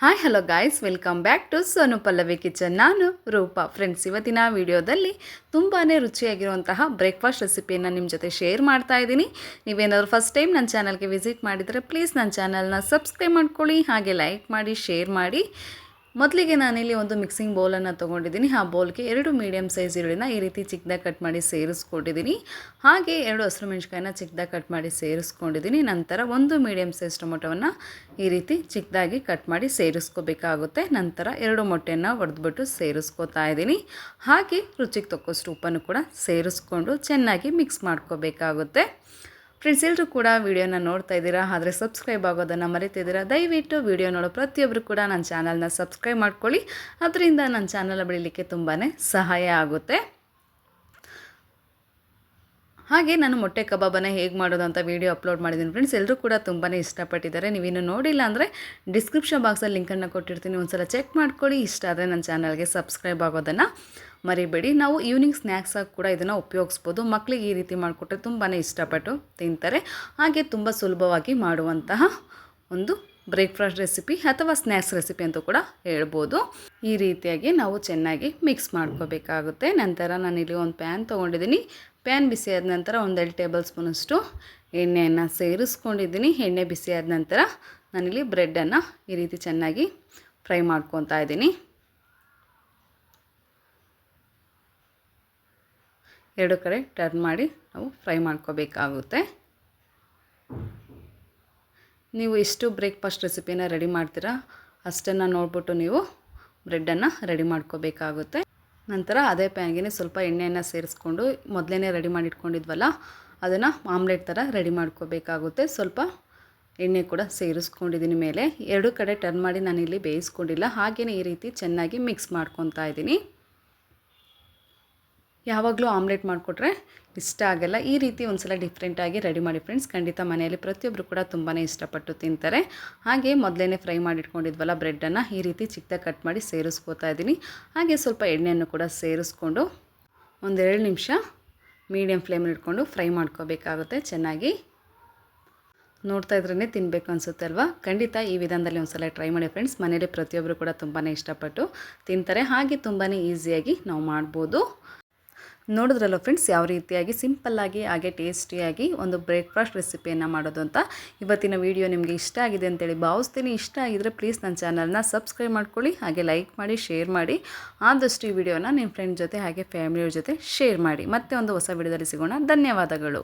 Hi hello guys, welcome back to Sonu Pallavi kitchen. ನಾನು Roopa. Friends, ಇವತ್ತಿನ ವಿಡಿಯೋದಲ್ಲಿ ತುಂಬಾ ರುಚಿಯಾಗಿರುವಂತಹ ಬ್ರೇಕ್ಫಾಸ್ಟ್ ರೆಸಿಪಿಯನ್ನು ನಿಮ್ಮ ಜೊತೆ ಶೇರ್ ಮಾಡ್ತಾ ಇದ್ದೀನಿ. ನೀವೇನಾದರೂ ಫಸ್ಟ್ ಟೈಮ್ ನನ್ನ ಚಾನಲ್ಗೆ ವಿಸಿಟ್ ಮಾಡಿದರೆ ಪ್ಲೀಸ್ ನನ್ನ ಚಾನಲ್ನ ಸಬ್ಸ್ಕ್ರೈಬ್ ಮಾಡ್ಕೊಳ್ಳಿ, ಹಾಗೆ ಲೈಕ್ ಮಾಡಿ, ಶೇರ್ ಮಾಡಿ. ಮೊದಲಿಗೆ ನಾನಿಲ್ಲಿ ಒಂದು ಮಿಕ್ಸಿಂಗ್ ಬೌಲನ್ನು ತೊಗೊಂಡಿದ್ದೀನಿ. ಆ ಬೌಲ್ಗೆ 2 ಮೀಡಿಯಮ್ ಸೈಜ್ ಈರುಳ್ಳಿನ ಈ ರೀತಿ ಚಿಕ್ಕದಾಗಿ ಕಟ್ ಮಾಡಿ ಸೇರಿಸ್ಕೊಂಡಿದ್ದೀನಿ. ಹಾಗೆ 2 ಹಸಿರು ಮೆಣಸಿನಕಾಯಿನ ಚಿಕ್ಕದಾಗಿ ಕಟ್ ಮಾಡಿ ಸೇರಿಸ್ಕೊಂಡಿದ್ದೀನಿ. ನಂತರ 1 ಮೀಡಿಯಮ್ ಸೈಜ್ ಟೊಮೊಟೊವನ್ನು ಈ ರೀತಿ ಚಿಕ್ಕದಾಗಿ ಕಟ್ ಮಾಡಿ ಸೇರಿಸ್ಕೋಬೇಕಾಗುತ್ತೆ. ನಂತರ 2 ಮೊಟ್ಟೆಯನ್ನು ಒಡೆದ್ಬಿಟ್ಟು ಸೇರಿಸ್ಕೋತಾ ಇದ್ದೀನಿ. ಹಾಗೆ ರುಚಿಗೆ ತಕ್ಕಷ್ಟು ಉಪ್ಪನ್ನು ಕೂಡ ಸೇರಿಸ್ಕೊಂಡು ಚೆನ್ನಾಗಿ ಮಿಕ್ಸ್ ಮಾಡ್ಕೋಬೇಕಾಗುತ್ತೆ. ಫ್ರೆಂಡ್ಸ್, ಎಲ್ಲರೂ ಕೂಡ ವಿಡಿಯೋನ ನೋಡ್ತಾ ಇದ್ದೀರಾ, ಆದರೆ ಸಬ್ಸ್ಕ್ರೈಬ್ ಆಗೋದನ್ನು ಮರಿತಿದ್ದೀರಾ. ದಯವಿಟ್ಟು ವಿಡಿಯೋ ನೋಡೋ ಪ್ರತಿಯೊಬ್ಬರು ಕೂಡ ನನ್ನ ಚಾನಲ್ನ ಸಬ್ಸ್ಕ್ರೈಬ್ ಮಾಡ್ಕೊಳ್ಳಿ. ಅದರಿಂದ ನನ್ನ ಚಾನಲ್ ಬೆಳೀಲಿಕ್ಕೆ ತುಂಬಾ ಸಹಾಯ ಆಗುತ್ತೆ. ಹಾಗೆ ನಾನು ಮೊಟ್ಟೆ ಕಬಾಬನ್ನು ಹೇಗೆ ಮಾಡೋದು ಅಂತ ವಿಡಿಯೋ ಅಪ್ಲೋಡ್ ಮಾಡಿದ್ದೀನಿ ಫ್ರೆಂಡ್ಸ್. ಎಲ್ಲರೂ ಕೂಡ ತುಂಬಾ ಇಷ್ಟಪಟ್ಟಿದ್ದಾರೆ. ನೀವಿನ್ನು ನೋಡಿಲ್ಲ ಅಂದರೆ ಡಿಸ್ಕ್ರಿಪ್ಷನ್ ಬಾಕ್ಸಲ್ಲಿ ಲಿಂಕನ್ನು ಕೊಟ್ಟಿರ್ತೀನಿ, ಒಂದ್ಸಲ ಚೆಕ್ ಮಾಡ್ಕೊಳ್ಳಿ. ಇಷ್ಟ ಆದರೆ ನನ್ನ ಚಾನಲ್ಗೆ ಸಬ್ಸ್ಕ್ರೈಬ್ ಆಗೋದನ್ನು ಮರಿಬೇಡಿ. ನಾವು ಈವ್ನಿಂಗ್ ಸ್ನ್ಯಾಕ್ಸಾಗಿ ಕೂಡ ಇದನ್ನು ಉಪಯೋಗಿಸ್ಬೋದು. ಮಕ್ಕಳಿಗೆ ಈ ರೀತಿ ಮಾಡಿಕೊಟ್ರೆ ತುಂಬಾ ಇಷ್ಟಪಟ್ಟು ತಿಂತಾರೆ. ಹಾಗೆ ತುಂಬ ಸುಲಭವಾಗಿ ಮಾಡುವಂತಹ ಒಂದು ಬ್ರೇಕ್ಫಾಸ್ಟ್ ರೆಸಿಪಿ ಅಥವಾ ಸ್ನ್ಯಾಕ್ಸ್ ರೆಸಿಪಿ ಅಂತೂ ಕೂಡ ಹೇಳ್ಬೋದು. ಈ ರೀತಿಯಾಗಿ ನಾವು ಚೆನ್ನಾಗಿ ಮಿಕ್ಸ್ ಮಾಡ್ಕೋಬೇಕಾಗುತ್ತೆ. ನಂತರ ನಾನಿಲ್ಲಿ ಒಂದು ಪ್ಯಾನ್ ತೊಗೊಂಡಿದ್ದೀನಿ. ಪ್ಯಾನ್ ಬಿಸಿ ಆದ ನಂತರ 1 ಟೇಬಲ್ ಸ್ಪೂನಷ್ಟು ಎಣ್ಣೆಯನ್ನು ಸೇರಿಸ್ಕೊಂಡಿದ್ದೀನಿ. ಎಣ್ಣೆ ಬಿಸಿ ಆದ ನಂತರ ನಾನಿಲ್ಲಿ ಬ್ರೆಡ್ಡನ್ನು ಈ ರೀತಿ ಚೆನ್ನಾಗಿ ಫ್ರೈ ಮಾಡ್ಕೊತಾ ಇದ್ದೀನಿ. 2 ಕಡೆ ಟರ್ನ್ ಮಾಡಿ ನಾವು ಫ್ರೈ ಮಾಡ್ಕೋಬೇಕಾಗುತ್ತೆ. ನೀವು ಎಷ್ಟು ಬ್ರೇಕ್ಫಾಸ್ಟ್ ರೆಸಿಪಿನ ರೆಡಿ ಮಾಡ್ತೀರಾ ಅಷ್ಟನ್ನು ನೋಡಿಬಿಟ್ಟು ನೀವು ಬ್ರೆಡ್ಡನ್ನು ರೆಡಿ ಮಾಡ್ಕೋಬೇಕಾಗುತ್ತೆ. ನಂತರ ಅದೇ ಪ್ಯಾನ್ಗೆ ಸ್ವಲ್ಪ ಎಣ್ಣೆಯನ್ನು ಸೇರಿಸ್ಕೊಂಡು ಮೊದಲೇ ರೆಡಿ ಮಾಡಿ ಇಟ್ಕೊಂಡಿದ್ವಲ್ಲ ಅದನ್ನು ಆಮ್ಲೆಟ್ ಥರ ರೆಡಿ ಮಾಡ್ಕೋಬೇಕಾಗುತ್ತೆ. ಸ್ವಲ್ಪ ಎಣ್ಣೆ ಕೂಡ ಸೇರಿಸ್ಕೊಂಡಿದ್ದೀನಿ ಮೇಲೆ. 2 ಕಡೆ ಟರ್ನ್ ಮಾಡಿ ನಾನಿಲ್ಲಿ ಬೇಯಿಸ್ಕೊಂಡಿಲ್ಲ. ಹಾಗೆಯೇ ಈ ರೀತಿ ಚೆನ್ನಾಗಿ ಮಿಕ್ಸ್ ಮಾಡ್ಕೊತಾ ಇದ್ದೀನಿ. ಯಾವಾಗಲೂ ಆಮ್ಲೆಟ್ ಮಾಡಿಕೊಟ್ರೆ ಇಷ್ಟ ಆಗಲ್ಲ. ಈ ರೀತಿ ಒಂದ್ಸಲ ಡಿಫ್ರೆಂಟಾಗಿ ರೆಡಿ ಮಾಡಿ ಫ್ರೆಂಡ್ಸ್. ಖಂಡಿತ ಮನೆಯಲ್ಲಿ ಪ್ರತಿಯೊಬ್ಬರು ಕೂಡ ತುಂಬಾ ಇಷ್ಟಪಟ್ಟು ತಿಂತಾರೆ. ಹಾಗೆ ಮೊದಲೇ ಫ್ರೈ ಮಾಡಿಟ್ಕೊಂಡಿದ್ವಲ್ಲ ಬ್ರೆಡ್ಡನ್ನು ಈ ರೀತಿ ಚಿಕ್ಕದಾಗಿ ಕಟ್ ಮಾಡಿ ಸೇರಿಸ್ಕೋತಾ ಇದ್ದೀನಿ. ಹಾಗೆ ಸ್ವಲ್ಪ ಎಣ್ಣೆಯನ್ನು ಕೂಡ ಸೇರಿಸ್ಕೊಂಡು 1-2 ನಿಮಿಷ ಮೀಡಿಯಮ್ ಫ್ಲೇಮಲ್ಲಿ ಇಟ್ಕೊಂಡು ಫ್ರೈ ಮಾಡ್ಕೋಬೇಕಾಗುತ್ತೆ. ಚೆನ್ನಾಗಿ ನೋಡ್ತಾ ಇದ್ರೇ ತಿನ್ನಬೇಕು ಅನಿಸುತ್ತೆ ಅಲ್ವಾ? ಖಂಡಿತ ಈ ವಿಧಾನದಲ್ಲಿ ಒಂದ್ಸಲ ಟ್ರೈ ಮಾಡಿ ಫ್ರೆಂಡ್ಸ್. ಮನೆಯಲ್ಲಿ ಪ್ರತಿಯೊಬ್ಬರು ಕೂಡ ತುಂಬಾ ಇಷ್ಟಪಟ್ಟು ತಿಂತಾರೆ. ಹಾಗೆ ತುಂಬಾ ಈಸಿಯಾಗಿ ನಾವು ಮಾಡ್ಬೋದು. ನೋಡಿದ್ರಲ್ಲ ಫ್ರೆಂಡ್ಸ್, ಯಾವ ರೀತಿಯಾಗಿ ಸಿಂಪಲ್ಲಾಗಿ ಹಾಗೆ ಟೇಸ್ಟಿಯಾಗಿ ಒಂದು ಬ್ರೇಕ್ಫಾಸ್ಟ್ ರೆಸಿಪಿಯನ್ನು ಮಾಡೋದು ಅಂತ. ಇವತ್ತಿನ ವಿಡಿಯೋ ನಿಮಗೆ ಇಷ್ಟ ಆಗಿದೆ ಅಂತೇಳಿ ಭಾವಿಸ್ತೀನಿ. ಇಷ್ಟ ಆಗಿದರೆ ಪ್ಲೀಸ್ ನನ್ನ ಚಾನಲ್ನ ಸಬ್ಸ್ಕ್ರೈಬ್ ಮಾಡ್ಕೊಳ್ಳಿ, ಹಾಗೆ ಲೈಕ್ ಮಾಡಿ, ಶೇರ್ ಮಾಡಿ. ಆದಷ್ಟು ಈ ವಿಡಿಯೋನ ನಿಮ್ಮ ಫ್ರೆಂಡ್ ಜೊತೆ ಹಾಗೆ ಫ್ಯಾಮಿಲಿಯವ್ರ ಜೊತೆ ಶೇರ್ ಮಾಡಿ. ಮತ್ತೆ ಒಂದು ಹೊಸ ವಿಡಿಯೋದಲ್ಲಿ ಸಿಗೋಣ. ಧನ್ಯವಾದಗಳು.